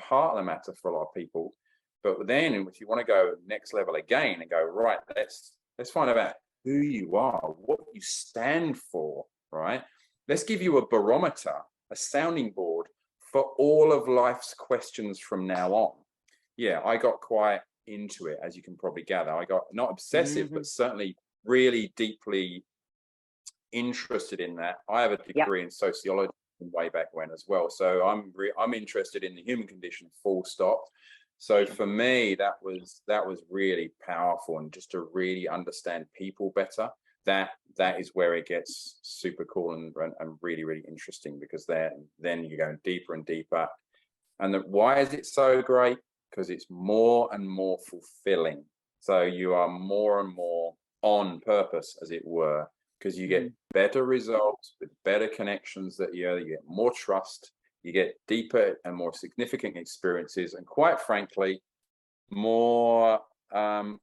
heart of the matter for a lot of people. But then, if you want to go next level again and go, right, let's find out who you are, what you stand for, right? Let's give you a barometer, a sounding board for all of life's questions from now on. Yeah, I got quite into it, as you can probably gather. I got not obsessive, but certainly really deeply interested in that. I have a degree in sociology way back when as well, so I'm interested in the human condition, full stop. So for me, that was really powerful, and just to really understand people better, that is where it gets super cool and really, really interesting, because then you're going deeper and deeper. And why is it so great? Because it's more and more fulfilling. So you are more and more on purpose, as it were, because you get better results with better connections, that you get more trust, you get deeper and more significant experiences, and quite frankly, more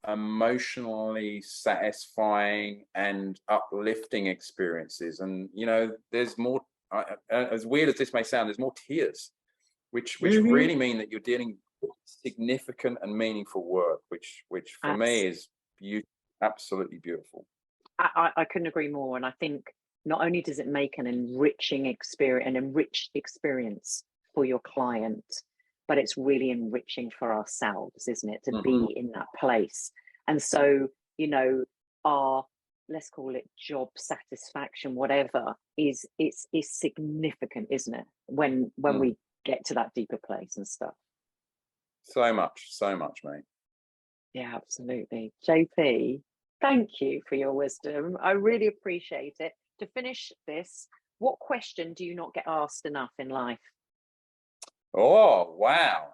emotionally satisfying and uplifting experiences. And, you know, there's more, as weird as this may sound, there's more tears, which really mean that you're dealing with significant and meaningful work, which for me is absolutely beautiful. I couldn't agree more. And I think not only does it make an enriched experience for your client, but it's really enriching for ourselves, isn't it, to be in that place. And so, you know, our, let's call it job satisfaction, whatever, is significant, isn't it, when we get to that deeper place and stuff. So much, mate. Yeah, absolutely. JP, thank you for your wisdom. I really appreciate it. To finish this, what question do you not get asked enough in life? Oh, wow.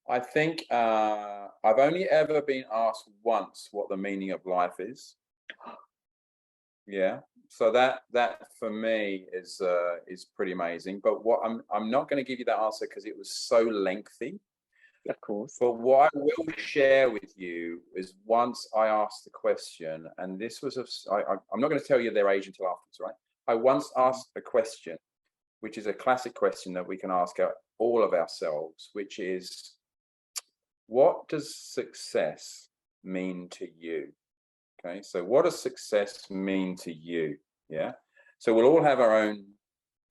I think I've only ever been asked once what the meaning of life is. Yeah. So that for me is pretty amazing. But what I'm not going to give you that answer because it was so lengthy. Of course. But what I will share with you is, once I asked the question, and this was I'm not going to tell you their age until afterwards, right? I once asked a question, which is a classic question that we can ask all of ourselves, which is, what does success mean to you? Okay, so what does success mean to you? Yeah, so we'll all have our own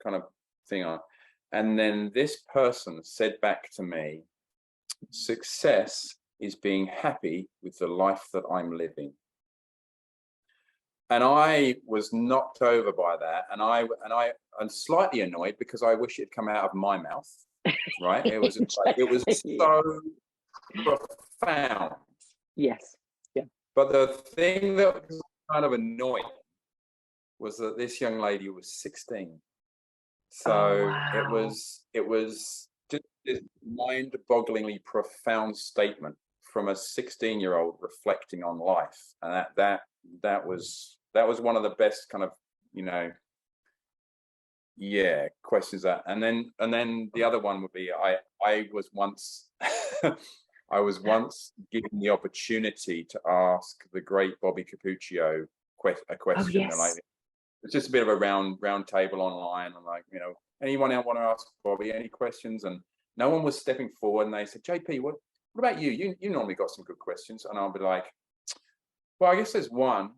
kind of thing on. And then this person said back to me, success is being happy with the life that I'm living. And I was knocked over by that, and I'm slightly annoyed because I wish it had come out of my mouth. Right? It was so profound. Yes. Yeah. But the thing that was kind of annoying was that this young lady was 16. So Oh, wow. it was just this mind-bogglingly profound statement from a 16-year-old reflecting on life, and that was one of the best kind of, you know, yeah, questions. That and then the other one would be, I was once I was once given the opportunity to ask the great Bobby Cappuccio a Oh, question, and yes. it's just a bit of a round table online. I'm like, you know, anyone else want to ask Bobby any questions? And no one was stepping forward, and they said, JP, what about you? You normally got some good questions. And I'll be like, well, I guess there's one.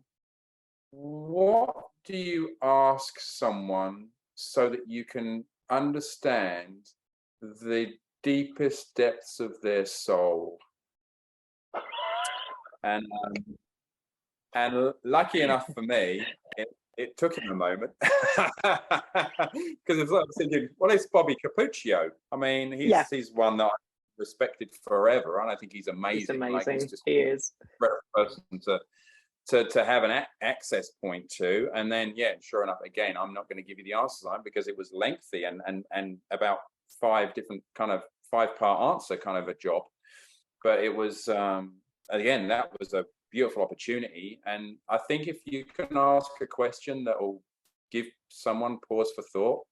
What do you ask someone so that you can understand the deepest depths of their soul? And lucky enough for me, it took him a moment, because I was thinking, well, it's Bobby Cappuccio. I mean, Yeah, he's one that I respected forever, and I think he's he's amazing. Like, he's amazing. just He is. a great person to have an access point to. And then, yeah, sure enough, again, I'm not going to give you the answers on, because it was lengthy and about 5 different kind of 5-part answer kind of a job. But it was again, that was a beautiful opportunity. And I think if you can ask a question that will give someone pause for thought,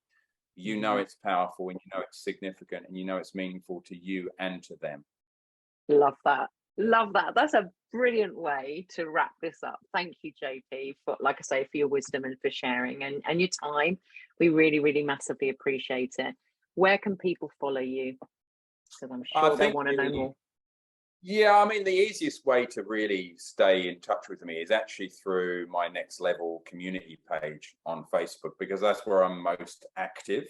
you know it's powerful, and you know it's significant, and you know it's meaningful to you and to them. Love that. Love that. That's a brilliant way to wrap this up. Thank you, JP, for, like I say, for your wisdom and for sharing and your time. We really, really massively appreciate it. Where can people follow you? Because I'm sure they want to know more. Yeah, I mean, the easiest way to really stay in touch with me is actually through my Next Level community page on Facebook, because that's where I'm most active.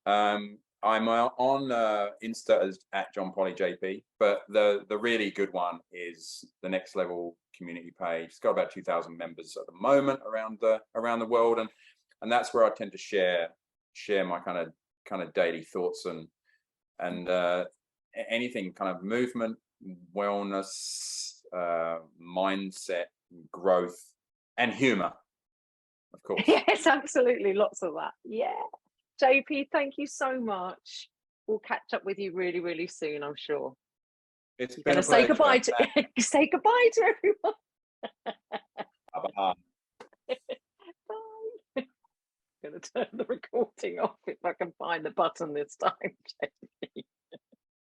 I'm on Insta as @JohnPolleyJP, but the really good one is the Next Level community page. It's got about 2,000 members at the moment around the world, and that's where I tend to share my kind of daily thoughts and anything kind of movement, wellness, mindset, growth, and humor, of course. Yes, absolutely. Lots of that. Yeah. JP, thank you so much. We'll catch up with you really, really soon, I'm sure. It's You're been going a to say pleasure. goodbye to say goodbye to everyone. Bye. Bye. I'm going to turn the recording off if I can find the button this time.